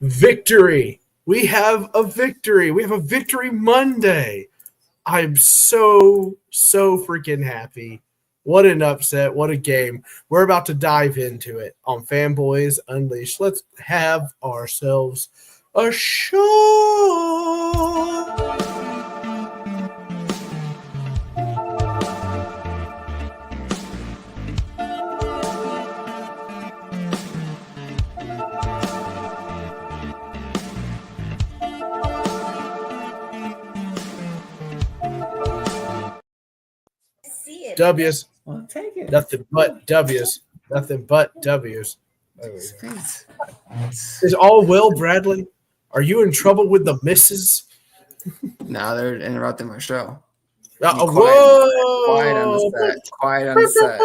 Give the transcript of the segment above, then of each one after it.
Victory. We have a victory. We have a victory Monday. I'm so freaking happy. What an upset. What a game. We're about to dive into it on Fanboys Unleashed. Let's have ourselves a show. W's. Well, take it. Nothing but W's. Nothing but W's. Is all well, Bradley? Are you in trouble with the missus? No, they're interrupting my show. Quiet on the set. Quiet on the set.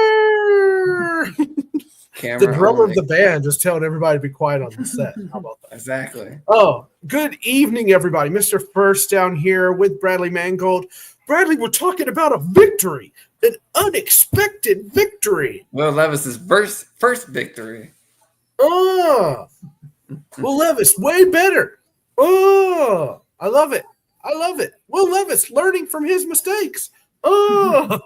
Camera the drummer only. of the band just telling everybody to be quiet on the set. How about that? Exactly. Oh, good evening, everybody. Mr. First down here with Bradley Mangold. Bradley, we're talking about a victory, an unexpected victory. Will Levis's first victory. Oh, Will Levis, way better. Oh, I love it. I love it. Will Levis learning from his mistakes. Oh,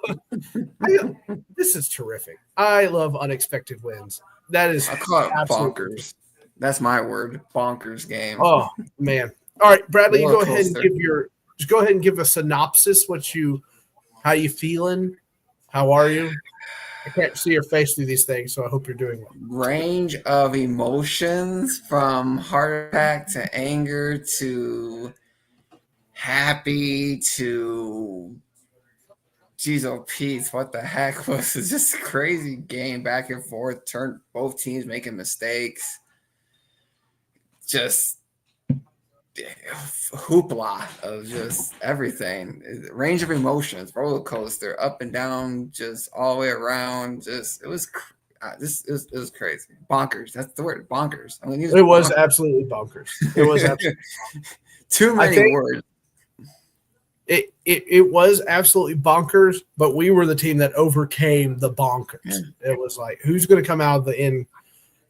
this is terrific. I love unexpected wins. That is I call it bonkers. That's my word. Bonkers game. Oh man. All right, Bradley, you go ahead and coaster. go ahead and give a synopsis. How you feeling? How are you? I can't see your face through these things, so I hope you're doing well. Range of emotions from heart attack to anger to happy to geez, oh Pete, what the heck was it? Just a crazy game back and forth, turn both teams making mistakes. Just hoopla of just everything. Range of emotions, roller coaster, up and down, just all the way around. Just it was crazy. Bonkers. That's the word. Bonkers. It was absolutely bonkers. It was absolutely too many words. It was absolutely bonkers, but we were the team that overcame the bonkers. Yeah. It was like, who's going to come out of the end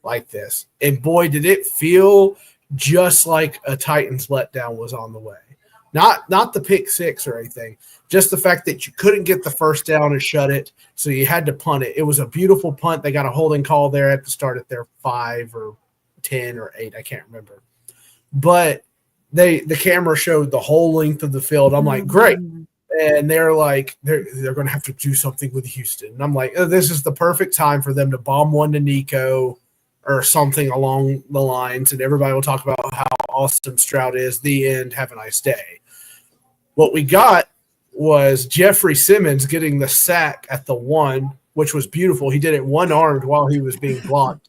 like this? And boy, did it feel just like a Titans letdown was on the way. Not the pick six or anything, just the fact that you couldn't get the first down and shut it, so you had to punt it. It was a beautiful punt. They got a holding call there at the start at their 5 or 10 or 8, I can't remember. But the camera showed the whole length of the field. I'm like, great. And they're like, they're going to have to do something with Houston. And I'm like, oh, this is the perfect time for them to bomb one to Nico or something along the lines, and everybody will talk about how awesome Stroud is. The end. Have a nice day. What we got was Jeffrey Simmons getting the sack at the 1, which was beautiful. He did it one-armed while he was being blocked.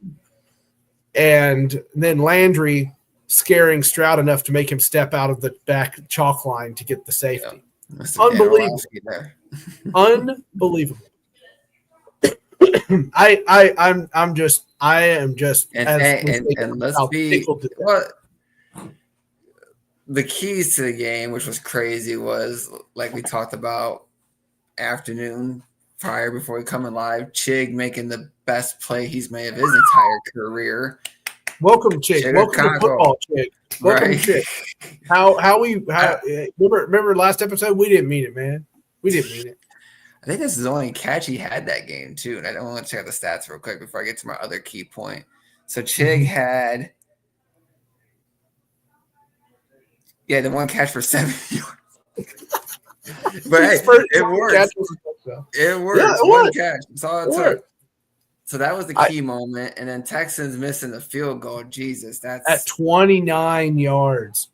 And then Landry scaring Stroud enough to make him step out of the back chalk line to get the safety. Yeah. Unbelievable. Unbelievable. I am just and let's be what the keys to the game, which was crazy, was like we talked about afternoon prior before we come in live. Chig making the best play he's made of his entire career. Welcome, Chig. Welcome to football, Chig. Welcome, right. Chig. Remember last episode? We didn't mean it, man. We didn't mean it. I think this is the only catch he had that game, too. And I don't want to check the stats real quick before I get to my other key point. So Chig had the one catch for 7 yards. But hey, it works. It works. Yeah, one catch. That's all it took. So that was the key moment. And then Texans missing the field goal. Jesus, that's at 29 yards.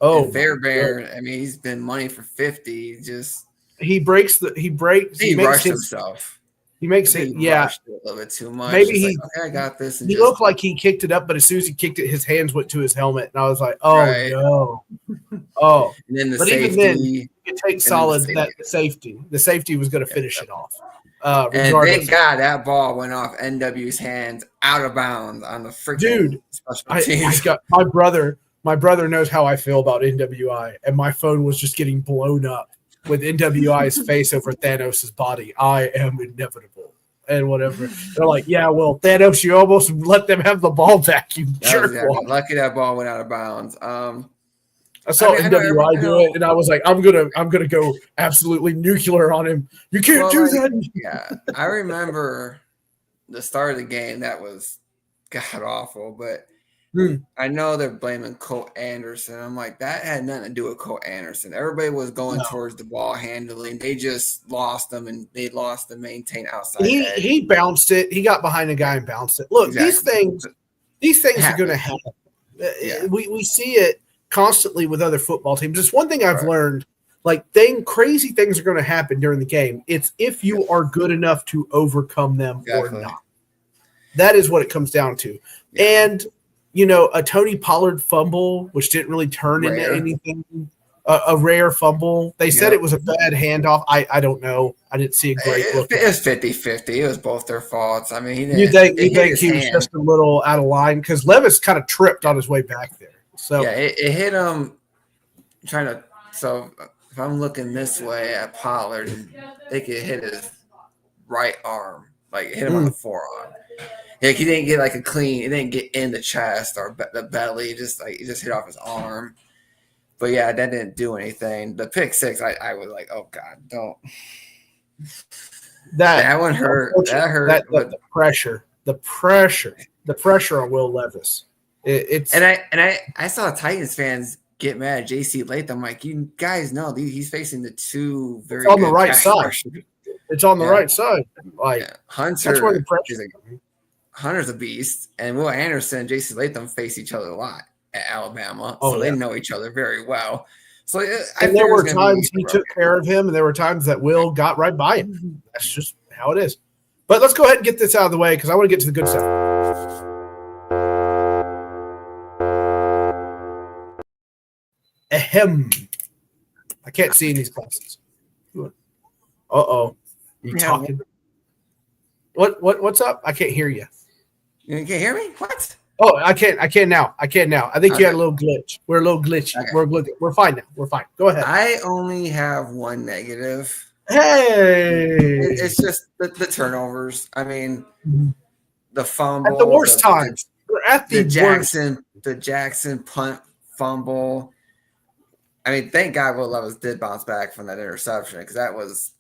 Oh, Fairbairn. I mean, he's been money for 50. Just he rushed himself. He makes it, rushed it a little bit too much. Maybe I got this. He looked like he kicked it up, but as soon as he kicked it, his hands went to his helmet, and I was like, "Oh no!" Oh, and then safety. Even then, you could take solid that safety. The safety was going to finish it off. And thank God that ball went off NW's hands out of bounds on the freaking special teams. My brother knows how I feel about NWI, and my phone was just getting blown up with NWI's face over Thanos' body. I am inevitable. and whatever. They're like, yeah, well, Thanos, you almost let them have the ball back, you jerk. Lucky that ball went out of bounds. I saw NWI do it, and I was like, I'm gonna go absolutely nuclear on him. You can't do that. Yeah, I remember the start of the game. That was god awful, but I know they're blaming Colt Anderson. I'm like, that had nothing to do with Colt Anderson. Everybody was going towards the ball handling. They just lost them, and they lost the maintain outside. He bounced it. He got behind the guy and bounced it. Look, exactly. these things are going to happen. Yeah. We see it constantly with other football teams. It's one thing I've learned. Like, crazy things are going to happen during the game. It's if you are good enough to overcome them or not. That is what it comes down to. Yeah. And a Tony Pollard fumble, which didn't really turn into anything, a rare fumble. They said it was a bad handoff. I don't know. I didn't see a great look. It was 50-50. It was both their faults. I mean, you think he was just a little out of line? Because Levis kind of tripped on his way back there. So yeah, it hit him trying to – so if I'm looking this way at Pollard, they could hit his right arm, like hit him on the forearm. Like he didn't get like a clean. It didn't get in the chest or the belly. He just hit off his arm. But yeah, that didn't do anything. The pick six, I was like, oh god, don't. That one hurt. That hurt. The pressure on Will Levis. I saw Titans fans get mad at J.C. Latham. I'm like, you guys know he's facing the two very. It's on the right side. It's on the right side. Like Hunter. That's where the pressure. Hunter's a beast, and Will Anderson and J.C. Latham face each other a lot at Alabama, so they know each other very well. So there were times he took care of him, and there were times that Will got right by him. That's just how it is. But let's go ahead and get this out of the way because I want to get to the good stuff. Ahem. I can't see in these glasses. Uh-oh. You talking? What's up? I can't hear you. You can't hear me? What? Oh, I can now. I think you had a little glitch. We're a little glitchy. Okay. We're fine now. We're fine. Go ahead. I only have one negative. Hey. It's just the turnovers. I mean, the fumble. At the worst times. We're at the Jackson punt fumble. I mean, thank God Will Levis did bounce back from that interception because that was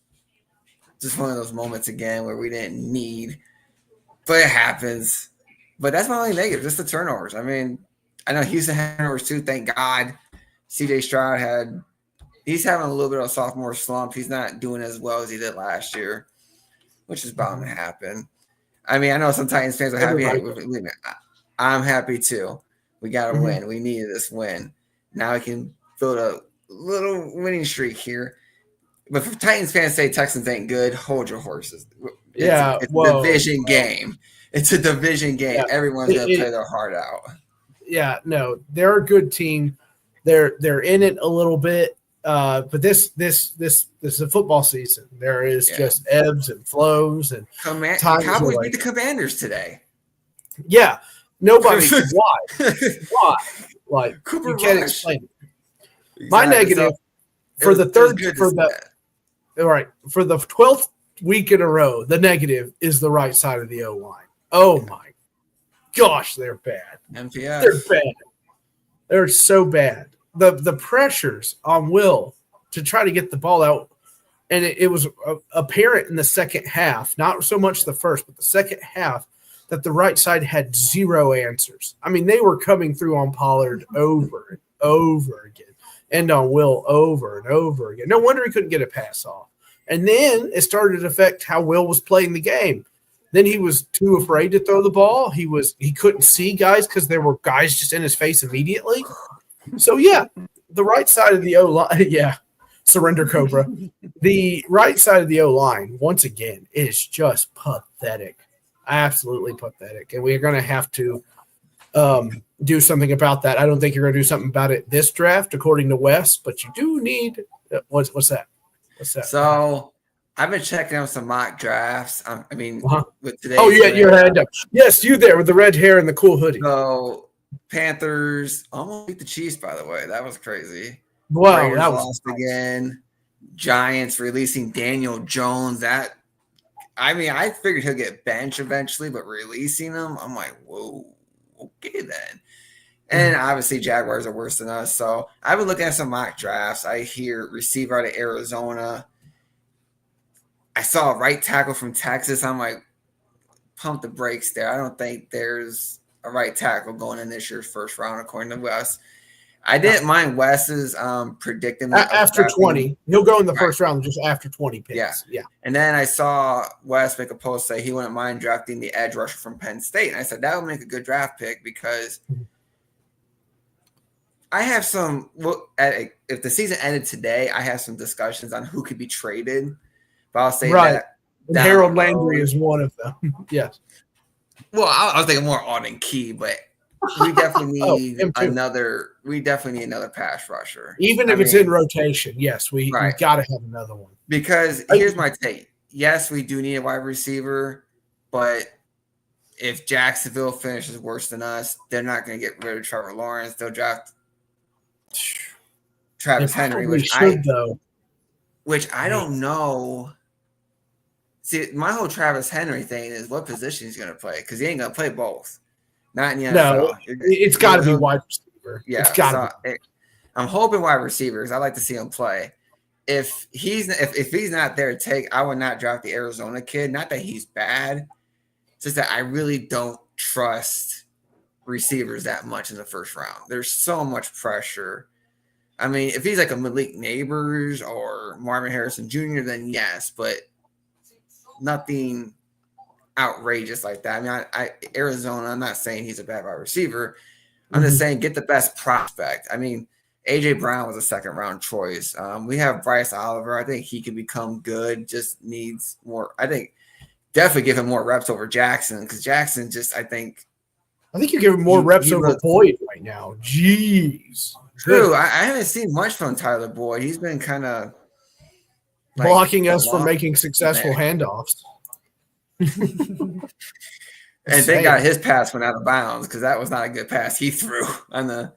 just one of those moments again where we didn't need. But it happens. But that's my only negative, just the turnovers. I mean, I know Houston had turnovers too, thank God. CJ Stroud he's having a little bit of a sophomore slump. He's not doing as well as he did last year, which is bound to happen. I mean, I know some Titans fans are happy. I'm happy too. We got to win. We needed this win. Now we can build a little winning streak here. But for Titans fans say Texans ain't good, hold your horses. It's a division game. It's a division game. Yeah, Everyone's going to play their heart out. Yeah, no, they're a good team. They're in it a little bit, but this is a football season. There is just ebbs and flows and Cowboys beat the Commanders today. Yeah, nobody. Why? Why? Like Cooper you can't Rush. explain it. My negative for the 12th week in a row, the negative is the right side of the O line. Oh my gosh, they're bad. MPF. They're bad. They're so bad. The pressures on Will to try to get the ball out, and it was apparent in the second half, not so much the first, but the second half, that the right side had zero answers. I mean, they were coming through on Pollard over and over again, and on Will over and over again. No wonder he couldn't get a pass off. And then it started to affect how Will was playing the game. Then he was too afraid to throw the ball. He couldn't see guys because there were guys just in his face immediately. So, the right side of the O-line, surrender Cobra. The right side of the O-line, once again, is just pathetic. Absolutely pathetic. And we're going to have to do something about that. I don't think you're going to do something about it this draft, according to Wes, but you do need what's that? What's that? So I've been checking out some mock drafts. With today's you got your hand up. Yes, you there with the red hair and the cool hoodie. So Panthers almost beat the Chiefs, by the way. That was crazy. Wow, Raiders lost again. Giants releasing Daniel Jones. That I mean, I figured he'll get benched eventually, but releasing him, I'm like, whoa, okay then. And obviously, Jaguars are worse than us. So I've been looking at some mock drafts. I hear receiver out of Arizona. I saw a right tackle from Texas. I'm like, pump the brakes there. I don't think there's a right tackle going in this year's first round, according to Wes. I didn't mind Wes's predicting after 20. He'll go in the first round just after 20 picks. Yeah. And then I saw Wes make a post say he wouldn't mind drafting the edge rusher from Penn State. And I said that would make a good draft pick because I have some if the season ended today, I have some discussions on who could be traded. But I'll say that Harold Landry is one of them. Yes. Well, I was thinking more Auden Key, but we definitely need another. We definitely need another pass rusher, even if it's in rotation. Yes, we got to have another one. Because here's my take: yes, we do need a wide receiver, but if Jacksonville finishes worse than us, they're not going to get rid of Trevor Lawrence. They'll draft Travis Henry, which I don't know. See, my whole Travis Henry thing is what position he's going to play because he ain't going to play both. Not in the NFL. No, it's got to be wide receiver. Yeah, it's got to. I'm hoping wide receivers. I like to see him play. If he's not there to take, I would not draft the Arizona kid. Not that he's bad, it's just that I really don't trust receivers that much in the first round. There's so much pressure. I mean, if he's like a Malik Neighbors or Marvin Harrison Jr., then yes, but nothing outrageous like that. I mean, Arizona, I'm not saying he's a bad wide receiver. I'm just saying get the best prospect. I mean, A.J. Brown was a second-round choice. We have Bryce Oliver. I think he can become good, just needs more. I think definitely give him more reps over Jackson because Jackson just, I think you give him more reps over Boyd right now. Jeez. True. I haven't seen much from Tyler Boyd. He's been kind of blocking us from making successful handoffs. And thank God his pass went out of bounds because that was not a good pass he threw on the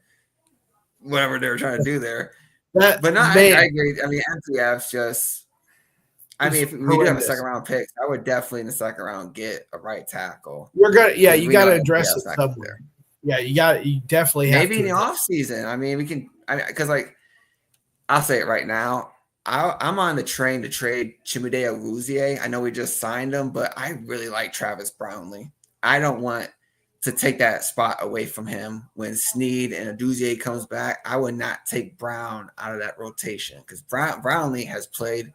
whatever they were trying to do there. I agree. I mean, MTF's just. I mean, if we do have a second round pick, I would definitely in the second round get a right tackle. You got to address it somewhere. Yeah, you definitely have maybe in the offseason. I mean, we can because I'll say it right now. I'm on the train to trade Chimide Awuzie. I know we just signed him, but I really like Travis Brownlee. I don't want to take that spot away from him when Snead and Awuzie comes back. I would not take Brown out of that rotation because Brownlee has played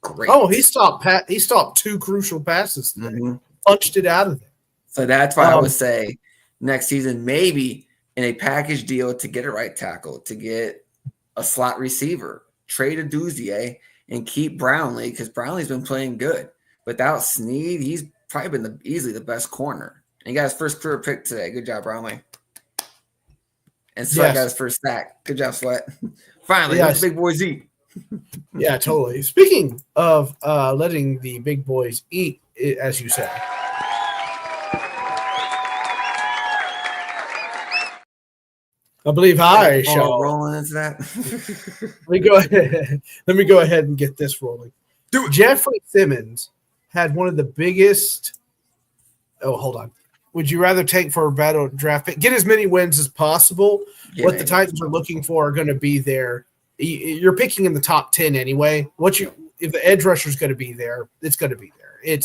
great. Oh, he stopped two crucial passes today. Punched it out of there. So that's why I would say next season maybe in a package deal to get a right tackle, to get a slot receiver. Trade Awuzie and keep Brownlee because Brownlee's been playing good. Without Snead, he's probably been easily the best corner. And he got his first career pick today. Good job, Brownlee. And Sweat got his first sack. Good job, Sweat. Finally, let the big boys eat. Yeah, totally. Speaking of letting the big boys eat, as you said. I believe I shall rolling into that. Let me go ahead and get this rolling. Jeffrey Simmons had one of the biggest. Oh, hold on. Would you rather take for a battle draft pick? Get as many wins as possible. What the Titans are looking for are going to be there. You're picking in the top 10 anyway. If the edge rusher is going to be there, it's going to be there.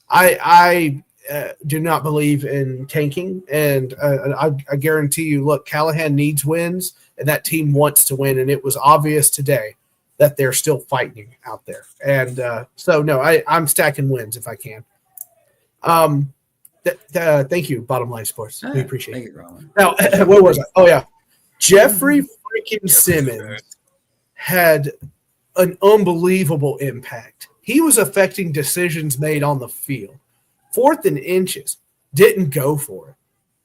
I do not believe in tanking, and I guarantee you, look, Callahan needs wins, and that team wants to win, and it was obvious today that they're still fighting out there. And so, no, I'm stacking wins if I can. Thank you, Bottom Line Sports. We appreciate it. Now, where was I? Oh, yeah. Jeffrey freaking Simmons had an unbelievable impact. He was affecting decisions made on the field. 4th and inches, didn't go for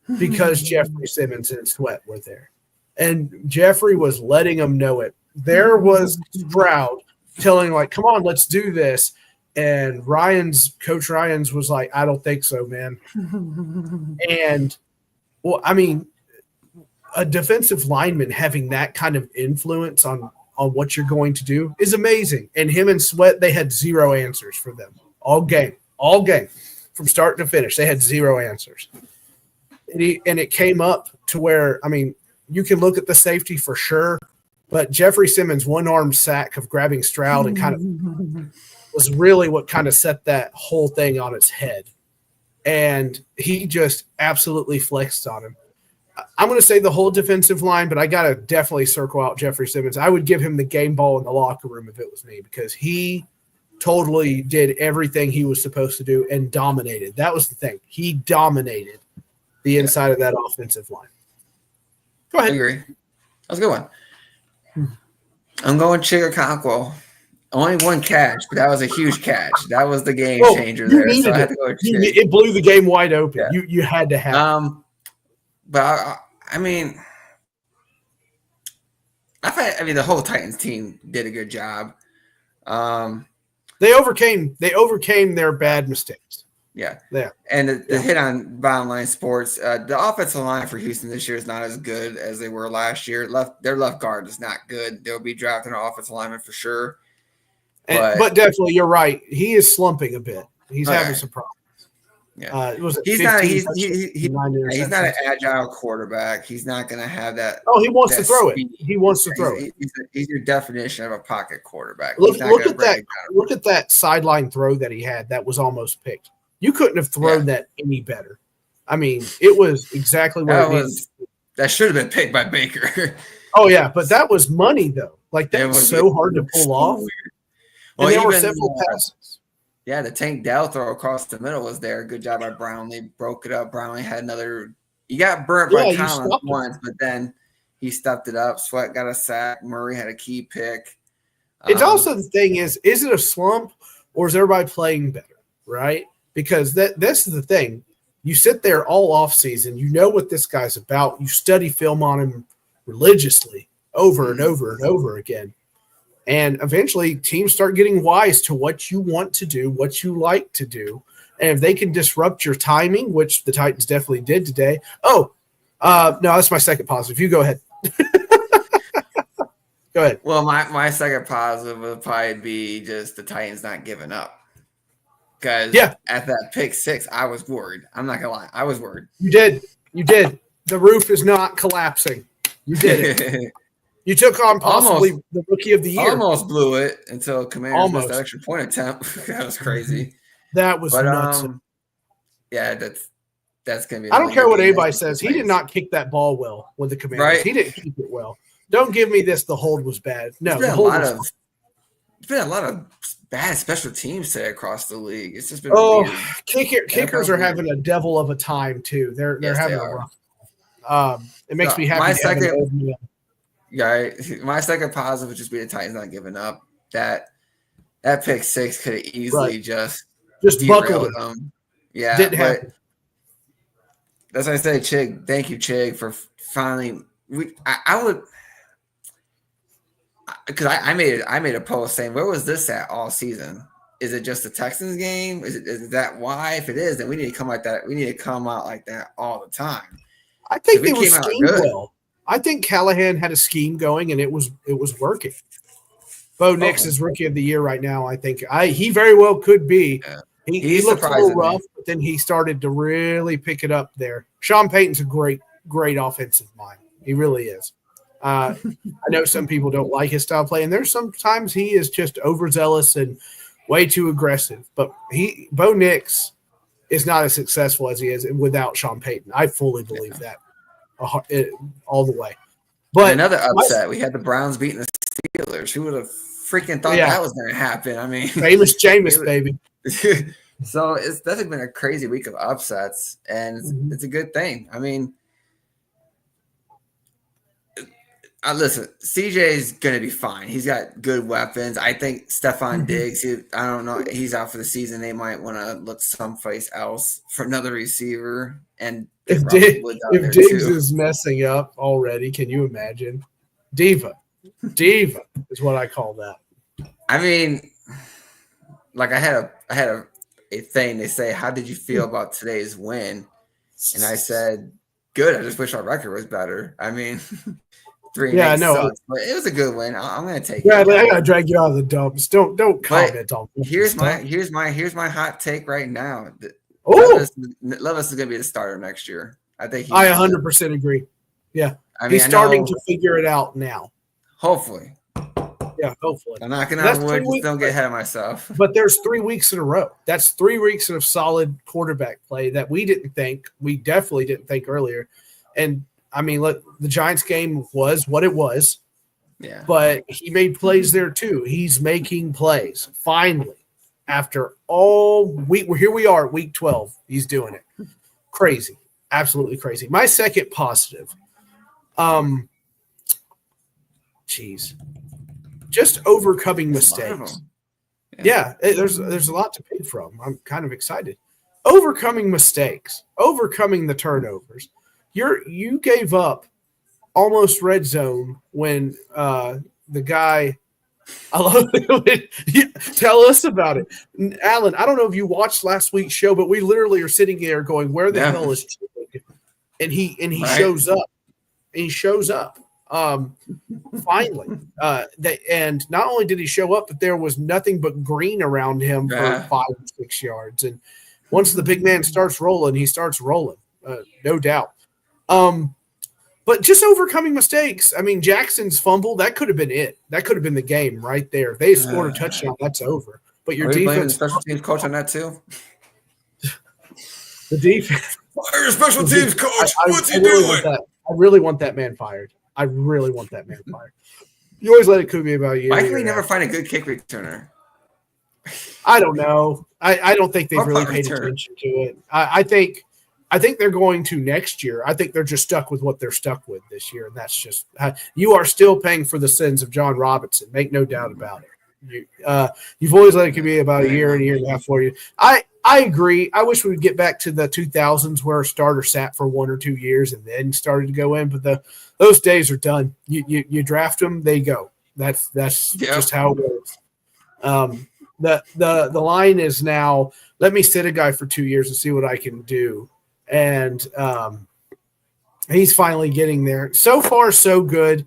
it because Jeffrey Simmons and Sweat were there. And Jeffrey was letting them know it. There was Stroud telling him, like, come on, let's do this. And Coach Ryans was like, I don't think so, man. And, well, I mean, a defensive lineman having that kind of influence on what you're going to do is amazing. And him and Sweat, they had zero answers for them all game, from start to finish. They had 0 answers. And it came up to where, I mean, you can look at the safety for sure, but Jeffrey Simmons' one-arm sack of grabbing Stroud and kind of was really what kind of set that whole thing on its head. And he just absolutely flexed on him. I'm going to say the whole defensive line, but I got to definitely circle out Jeffrey Simmons. I would give him the game ball in the locker room if it was me, because he totally did everything he was supposed to do and dominated. That was the thing. He dominated the inside of that offensive line. Go ahead. I agree. That was a good one. I'm going Chigakonkwo. Only one catch, but that was a huge catch. That was the game changer there. So I had to go with Chig. It blew the game wide open. Yeah. You had to have it. But I mean, the whole Titans team did a good job. They overcame their bad mistakes. Yeah. And the hit on Bottom Line Sports, the offensive line for Houston this year is not as good as they were last year. Their left guard is not good. They'll be drafting an offensive lineman for sure. But definitely, you're right. He is slumping a bit. He's having some problems. Yeah, he's not an agile quarterback. He's not going to have that. Oh, he wants to throw it. He wants to throw it. He's your definition of a pocket quarterback. Look at that. Look at that sideline throw that he had. That was almost picked. You couldn't have thrown that any better. I mean, it was exactly what it was. That should have been picked by Baker. Oh yeah, but that was money though. Like that was so hard to pull off. Well, there were several passes. Yeah, the Tank Dell throw across the middle was there. Good job by Brownlee. Broke it up. Brownlee had another. He got burnt by Collins once, but then he stuffed it up. Sweat got a sack. Murray had a key pick. It's also the thing is it a slump or is everybody playing better, right? Because this is the thing. You sit there all off season. You know what this guy's about. You study film on him religiously over and over and over again. And eventually teams start getting wise to what you want to do, what you like to do. And if they can disrupt your timing, which the Titans definitely did today. No, that's my second positive. You go ahead. Go ahead. Well, my second positive would probably be just the Titans not giving up. Because at that pick 6, I was worried. I'm not going to lie. I was worried. You did. The roof is not collapsing. You did it. You took on possibly the rookie of the year. Almost blew it until Commanders missed that extra point attempt. That was crazy. That was nuts. Yeah, that's going to be. I don't care what anybody says. He did not kick that ball well with the Commanders. Right? He didn't kick it well. Don't give me this. The hold was bad. No, there's been a lot of bad special teams today across the league. It's just been weird. Kickers are having a devil of a time too. They're having a rough. It makes me happy. My second positive would just be the Titans not giving up. That pick 6 could have easily just buckled them. Yeah, didn't happen. That's why I say, Chig. Thank you, Chig, for finally. I would, because I made a post saying, where was this at all season? Is it just the Texans game? Is that why? If it is, then we need to come like that. We need to come out like that all the time. I think they were schemed well. I think Callahan had a scheme going, and it was working. Bo Nix is rookie of the year right now. I think he very well could be. Yeah. He looked a little rough, but then he started to really pick it up there. Sean Payton's a great offensive mind. He really is. I know some people don't like his style of play, and there's sometimes he is just overzealous and way too aggressive. But Bo Nix is not as successful as he is without Sean Payton. I fully believe that. All the way. But and another upset, we had the Browns beating the Steelers. Who would have freaking thought that was going to happen? I mean, famous Jameis, baby. So it's definitely been a crazy week of upsets, and it's a good thing. I mean, listen, CJ's going to be fine. He's got good weapons. I think Stephon Diggs, I don't know, he's out for the season. They might want to look someplace else for another receiver. And if Diggs is messing up already, can you imagine? Diva is what I call that. I mean, like I had a thing. They say, how did you feel about today's win? And I said, good. I just wish our record was better. I mean, 3-8 sucks, but it was a good win. I'm gonna take it. Yeah, I gotta drag you out of the dumps. Don't comment on. Here's my hot take right now. Levis is gonna be the starter next year. I think I 100% agree. Yeah, he's starting to figure it out now. Hopefully. Yeah, hopefully. I'm not gonna don't get ahead of myself. But there's 3 weeks in a row. That's 3 weeks of solid quarterback play that we definitely didn't think earlier. And I mean, look, the Giants game was what it was. Yeah. But he made plays there too. He's making plays. Finally, after all week, here we are, week 12. He's doing it. Crazy. Absolutely crazy. My second positive. Just overcoming mistakes. Yeah, there's a lot to pick from. I'm kind of excited. Overcoming mistakes, overcoming the turnovers. You gave up almost red zone when the guy. I love it. Tell us about it, Alan. I don't know if you watched last week's show, but we literally are sitting there going, "Where the hell is Chig?" And he right. shows up. And he shows up. Finally, and not only did he show up, but there was nothing but green around him for 5 or 6 yards. And once the big man starts rolling, he starts rolling, no doubt. But just overcoming mistakes. I mean, Jackson's fumble, that could have been it. That could have been the game right there. If they scored a touchdown, that's over. But your defense. The special teams coach on that too? The defense. Fire your special teams coach. What's he doing? I really want that man fired. I really want that man fired. You always let it could be about you. Why can we never find a good kick returner? I don't know. I don't think they've really paid attention to it. I think they're going to next year. I think they're just stuck with what they're stuck with this year, and that's just you are still paying for the sins of John Robinson. Make no doubt about it. You've always let it be about a year and a half for you. I agree. I wish we would get back to the 2000s where a starter sat for 1 or 2 years and then started to go in, but those days are done. You draft them, they go. That's just how it goes. The line is now, let me sit a guy for 2 years and see what I can do. And he's finally getting there. So far, so good.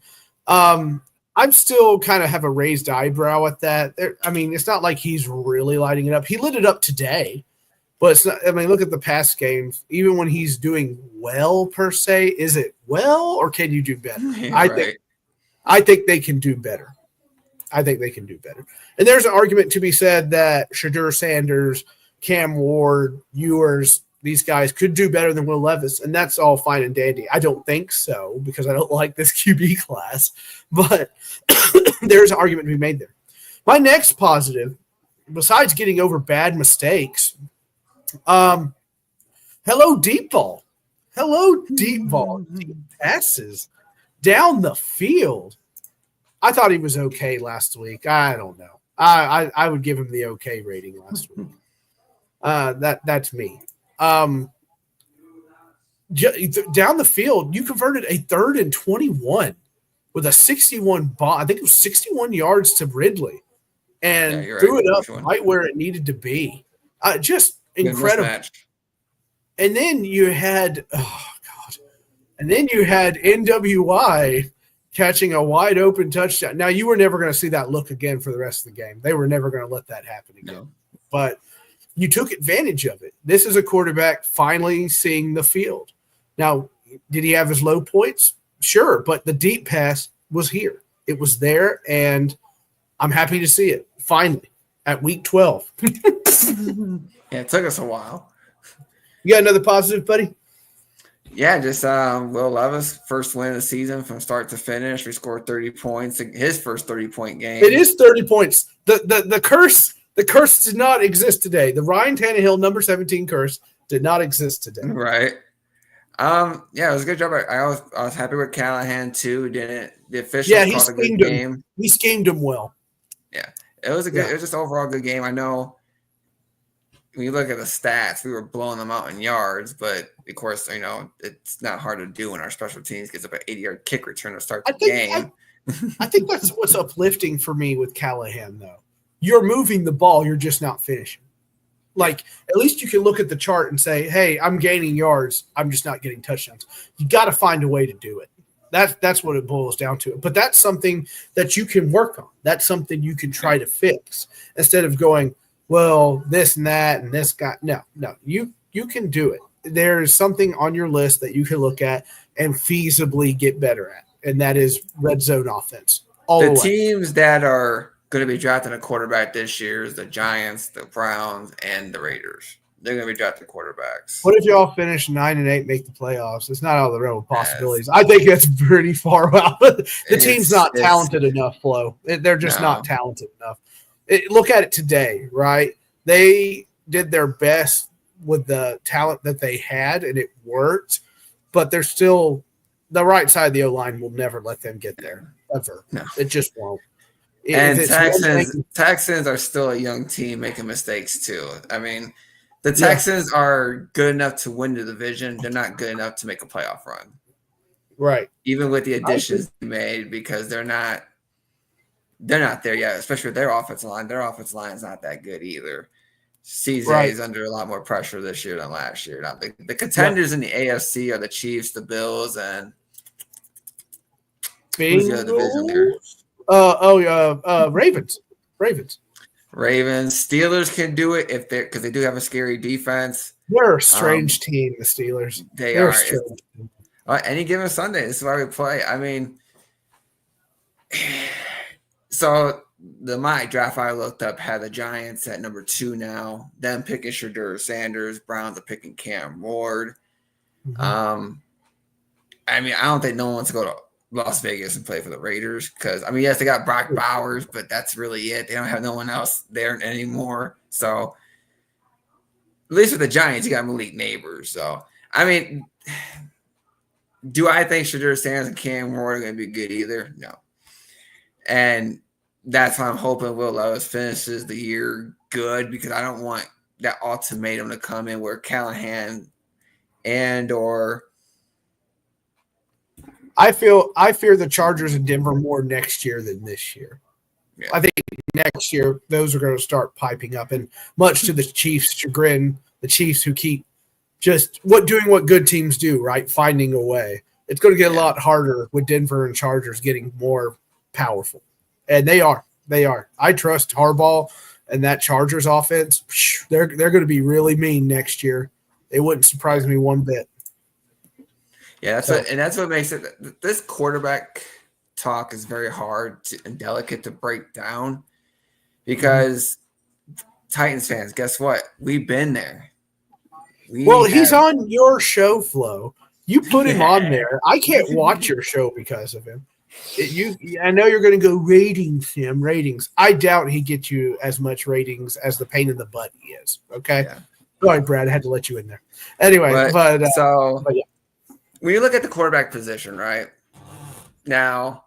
I'm still kind of have a raised eyebrow at that. I mean, it's not like he's really lighting it up. He lit it up today, but it's not. I mean, look at the past games. Even when he's doing well, per se, is it well or can you do better? I think they can do better. And there's an argument to be said that Shadur Sanders, Cam Ward, Ewers, these guys could do better than Will Levis, and that's all fine and dandy. I don't think so because I don't like this QB class, but there's an argument to be made there. My next positive, besides getting over bad mistakes, hello deep ball. Deep passes down the field. I thought he was okay last week. I don't know. I would give him the okay rating last week. That's me. Down the field, you converted a 3rd and 21 with a 61 ball. I think it was 61 yards to Ridley, and threw it up right where it needed to be. Just incredible. And then you had NWI catching a wide open touchdown. Now you were never going to see that look again for the rest of the game. They were never going to let that happen again. No. But you took advantage of it. This is a quarterback finally seeing the field. Now, did he have his low points? Sure, but the deep pass was here. It was there, and I'm happy to see it finally at week 12. Yeah, it took us a while. You got another positive, buddy? Yeah, just Will Levis, first win of the season from start to finish. We scored 30 points. His first 30-point game. It is 30 points. The curse did not exist today. The Ryan Tannehill number 17 curse did not exist today. Right. Yeah, it was a good job. I was happy with Callahan too. The officials called a good game. He schemed him well. Yeah, it was a good. It was just overall good game. I know when you look at the stats, we were blowing them out in yards, but of course, it's not hard to do when our special teams gets up an 80-yard kick return to start the game. I think that's what's uplifting for me with Callahan, though. You're moving the ball, you're just not finishing. Like, at least you can look at the chart and say, hey, I'm gaining yards, I'm just not getting touchdowns. You got to find a way to do it. That's what it boils down to. But that's something that you can work on. That's something you can try to fix instead of going, well, this and that and this guy. No, you can do it. There's something on your list that you can look at and feasibly get better at, and that is red zone offense. The teams that are going to be drafting a quarterback this year is the Giants, the Browns, and the Raiders. They're going to be drafting quarterbacks. What if y'all finish 9-8, make the playoffs? It's not out of the realm of possibilities. I think that's pretty far out. The team's not talented enough, Flo. They're just not talented enough. Look at it today, right? They did their best with the talent that they had, and it worked. But they're still – the right side of the O-line will never let them get there, ever. No. It just won't. And Texans are still a young team making mistakes too. I mean – the Texans are good enough to win the division. They're not good enough to make a playoff run. Right. Even with the additions they made, because they're not there yet, especially with their offensive line. Their offensive line is not that good either. CJ is under a lot more pressure this year than last year. Now, the contenders in the AFC are the Chiefs, the Bills, and who's the other division there? Ravens. Steelers can do it because they do have a scary defense. They're a strange team, the Steelers. They're strange. Any given Sunday, this is why we play. I mean, so the mock draft I looked up had the Giants at number 2 now. Them picking Shedeur Sanders. Browns are picking Cam Ward. I mean, I don't think no one wants to go to Las Vegas and play for the Raiders because, I mean, yes, they got Brock Bowers, but that's really it. They don't have no one else there anymore. So, at least with the Giants, you got Malik Neighbors. So, I mean, do I think Shedeur Sanders and Cam Ward are going to be good either? No. And that's why I'm hoping Will Levis finishes the year good because I don't want that ultimatum to come in where Callahan or I fear the Chargers in Denver more next year than this year. Yeah. I think next year those are going to start piping up, and much to the Chiefs' chagrin, the Chiefs who keep just doing what good teams do, right? Finding a way. It's going to get a lot harder with Denver and Chargers getting more powerful, and they are. I trust Harbaugh and that Chargers offense. They're going to be really mean next year. It wouldn't surprise me one bit. Yeah, that's what makes it. This quarterback talk is very hard and delicate to break down because Titans fans, guess what? We've been there. He's on your show, Flo. You put him on there. I can't watch your show because of him. I know you're going to go ratings, Tim. Ratings. I doubt he gets you as much ratings as the pain in the butt he is. Okay. Yeah. Sorry, Brad. I had to let you in there. Anyway, but yeah. When you look at the quarterback position, right now,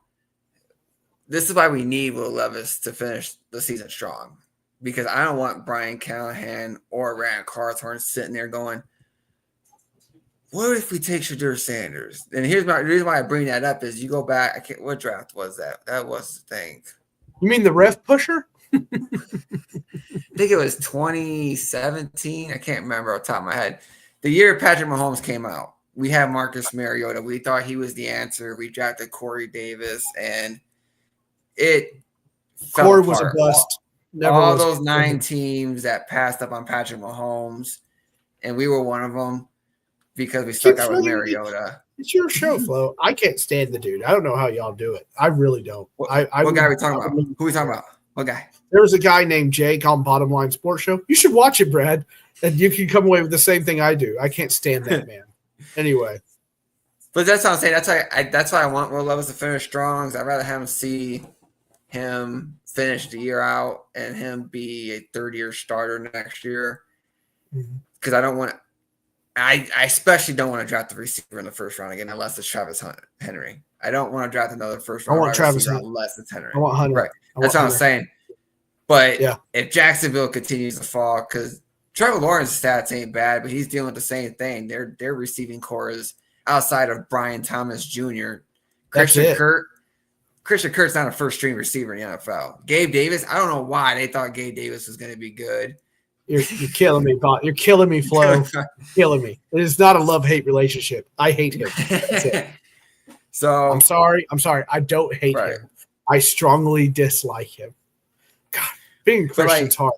this is why we need Will Levis to finish the season strong. Because I don't want Brian Callahan or Rand Carthorne sitting there going, what if we take Shedeur Sanders? And the reason why I bring that up is you go back. What draft was that? That was the thing. You mean the ref pusher? I think it was 2017. I can't remember off the top of my head. The year Patrick Mahomes came out. We had Marcus Mariota. We thought he was the answer. We drafted Corey Davis, and it Corey was a bust. All those 9 teams that passed up on Patrick Mahomes, and we were one of them because we stuck out with Mariota. It's your show, Flo. I can't stand the dude. I don't know how y'all do it. I really don't. What guy are we talking about? Who are we talking about? What guy? There was a guy named Jake on Bottom Line Sports Show. You should watch it, Brad, and you can come away with the same thing I do. I can't stand that man. Anyway, but that's what I'm saying. That's why I want Will Levis to finish strong. I'd rather have him see him finish the year out and him be a third-year starter next year. Because I don't want. I especially don't want to draft the receiver in the first round again unless it's Travis Henry. I don't want to draft another first round. I want Travis unless it's Henry. I want Hunter. Right. That's what I'm saying. But if Jacksonville continues to fall, because Trevor Lawrence's stats ain't bad, but he's dealing with the same thing. Their receiving core is outside of Brian Thomas Jr. Christian Kirk's not a first-string receiver in the NFL. Gabe Davis, I don't know why they thought Gabe Davis was going to be good. You're killing me, Bob. You're killing me, Flo. Killing me. It is not a love-hate relationship. I hate him. That's it. So I'm sorry. I don't hate him. I strongly dislike him. God, being Christian's hard.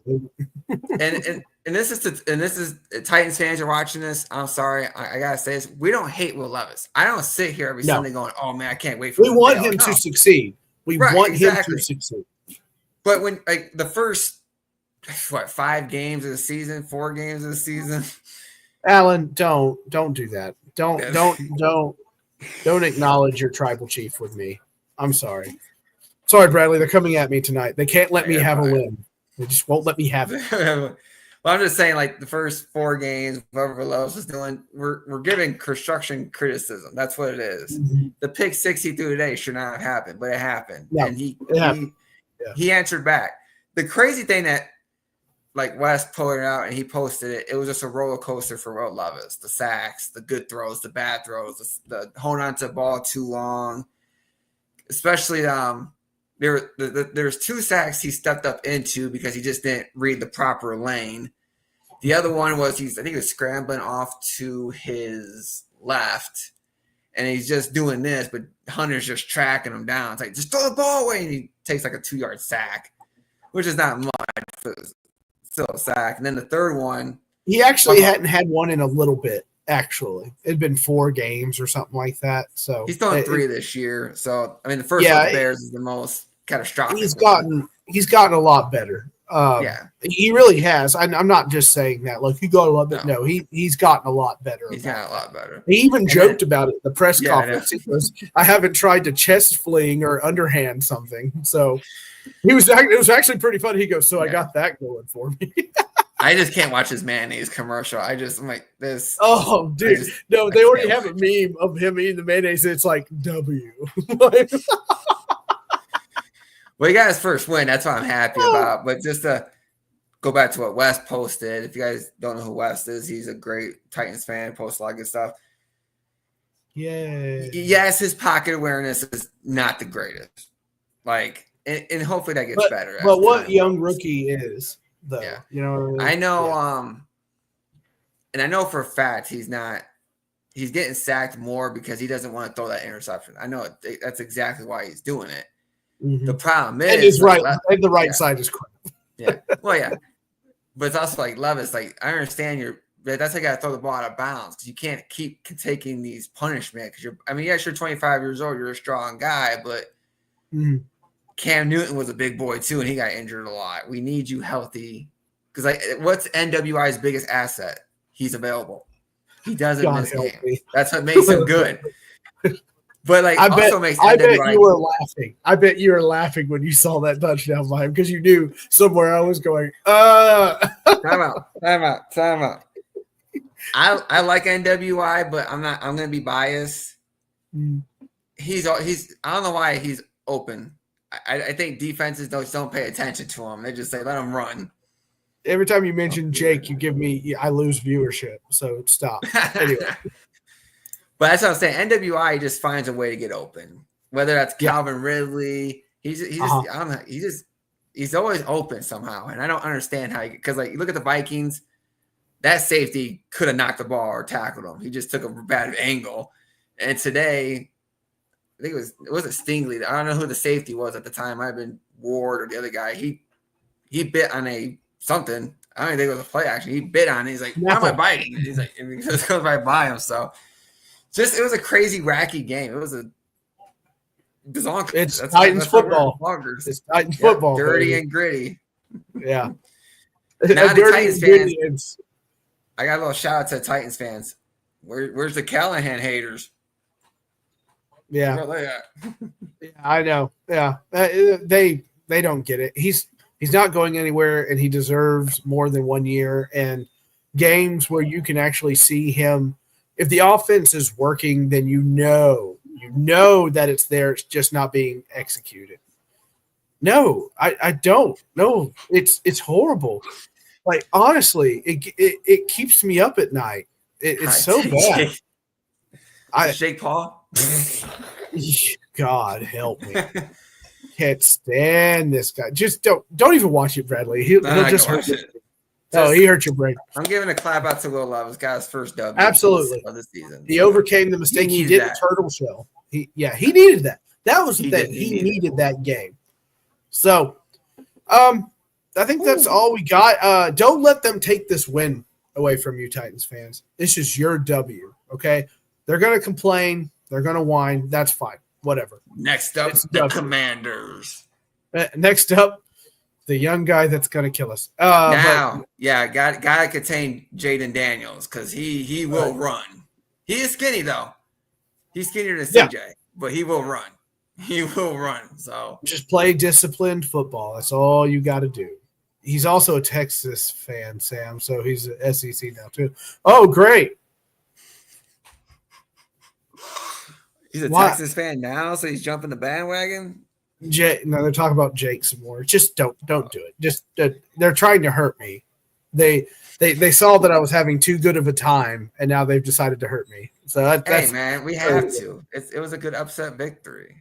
And this is Titans fans are watching this. I'm sorry, I gotta say this. We don't hate Will Levis. I don't sit here every Sunday going, "Oh man, I can't wait for." We want him to succeed. We want him to succeed. But when the first 5 games of the season, 4 games of the season, Alan, don't do that. Don't acknowledge your tribal chief with me. I'm sorry. Sorry, Bradley. They're coming at me tonight. They can't let me have a win. They just won't let me have it. Well, I'm just saying, the first 4 games, whatever Lowe's was doing, we're giving construction criticism. That's what it is. Mm-hmm. The pick 6 he threw today should not have happened, but it happened. Yeah, and he answered back. The crazy thing that, Wes pulled it out and he posted it, it was just a roller coaster for Will Levis. The sacks, the good throws, the bad throws, the holding on to the ball too long. Especially there's 2 sacks he stepped up into because he just didn't read the proper lane. The other one was I think he was scrambling off to his left, and he's just doing this, but Hunter's just tracking him down. It's just throw the ball away, and he takes a 2-yard sack, which is not much, but still a sack. And then the third one, he actually hadn't had one in a little bit. Actually, it'd been 4 games or something like that. So he's done 3 this year. So the first one with the Bears is the most catastrophic. He's gotten a lot better. He really has. I'm not just saying that. He got a lot better. No, he's gotten a lot better. He's gotten a lot better. He even joked about it at the press conference. He goes, I haven't tried to chest fling or underhand something. So it was actually pretty funny. He goes, I got that going for me. I just can't watch his mayonnaise commercial. I'm like this. Oh, dude. They already have a meme of him eating the mayonnaise. It's like W. Well, he got his first win. That's what I'm happy about. But just to go back to what Wes posted, if you guys don't know who Wes is, he's a great Titans fan, posts a lot of good stuff. Yeah. Yes, his pocket awareness is not the greatest. And hopefully that gets better. But what young rookie is, though. Yeah. You know what I mean? I know, and I know for a fact he's getting sacked more because he doesn't want to throw that interception. I know that's exactly why he's doing it. Mm-hmm. The problem is, and his the right side is crap. Yeah, well, yeah, but it's also Levis. I understand that's how you got to throw the ball out of bounds because you can't keep taking these punishment. Because you're 25 years old, you're a strong guy, but Cam Newton was a big boy too, and he got injured a lot. We need you healthy because what's NWI's biggest asset? He's available. He doesn't miss games. That's what makes him good. But I bet you were laughing. I bet you were laughing when you saw that touchdown by him because you knew somewhere I was going. Time out. I like NWI, but I'm not. I'm going to be biased. He's. I don't know why he's open. I think defenses don't pay attention to him. They just say let him run. Every time you mention Jake, you give me. I lose viewership. So stop. Anyway. But that's what I'm saying. NWI just finds a way to get open. Whether that's Calvin Ridley, he's always open somehow, and I don't understand how. Because you look at the Vikings, that safety could have knocked the ball or tackled him. He just took a bad angle. And today, I think it wasn't Stingley. I don't know who the safety was at the time. Might have been Ward or the other guy. He bit on something. I don't even think it was a play action. He bit on it. He's like, "Why am I biting?" And he's like, and he just goes right by him. So. It was a crazy, wacky game. It was It's Titans football. It's Titans football. Dirty and gritty. Yeah. Now the Titans fans. I got a little shout out to Titans fans. Where's the Callahan haters? Yeah. Where are they at? Yeah, I know. Yeah. They don't get it. He's not going anywhere, and he deserves more than 1 year. And games where you can actually see him. If the offense is working, then you know that it's there. It's just not being executed. No, I don't. No, it's horrible. Honestly, it keeps me up at night. It's so bad. Shake Paul. God help me. Can't stand this guy. Just don't even watch it, Bradley. He'll just hurt it. He hurt your brain. I'm giving a clap out to Will Levis. Got his first W. Absolutely. Of the season. He overcame the mistake. He did the turtle shell. He needed that. That was the thing. He needed that game. So, I think that's all we got. Don't let them take this win away from you, Titans fans. This is your W, okay? They're going to complain. They're going to whine. That's fine. Whatever. Next up, the Commanders. Next up, the young guy that's going to kill us. Got to contain Jaden Daniels because he will run. He is skinny, though. He's skinnier than CJ, but he will run. He will run. So just play disciplined football. That's all you got to do. He's also a Texas fan, Sam, so he's an SEC now too. Oh, great. He's a Texas fan now, so he's jumping the bandwagon? No, they're talking about Jake some more. Just don't do it. Just they're trying to hurt me. They saw that I was having too good of a time, and now they've decided to hurt me. So that's man, we have to. It was a good upset victory.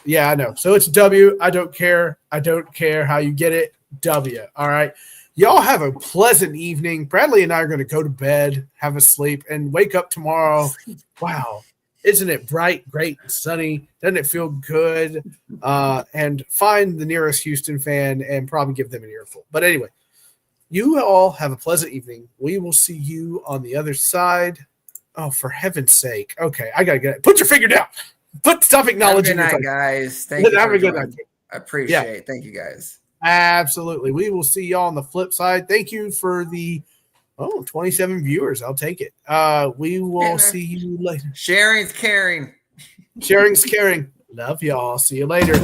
Yeah, I know. So it's W. I don't care. I don't care how you get it. W. All right. Y'all have a pleasant evening. Bradley and I are going to go to bed, have a sleep, and wake up tomorrow. Wow. Isn't it bright, great, and sunny? Doesn't it feel good? And find the nearest Houston fan and probably give them an earful. But anyway, you all have a pleasant evening. We will see you on the other side. Oh, for heaven's sake. Okay, I got to get it. Put your finger down. Stop acknowledging your night, guys. Thank you. Have a good night. I appreciate it. Thank you, guys. Absolutely. We will see y'all on the flip side. Thank you for the 27 viewers. I'll take it. We will see you later. Sharing's caring. Sharing's caring. Love y'all. See you later.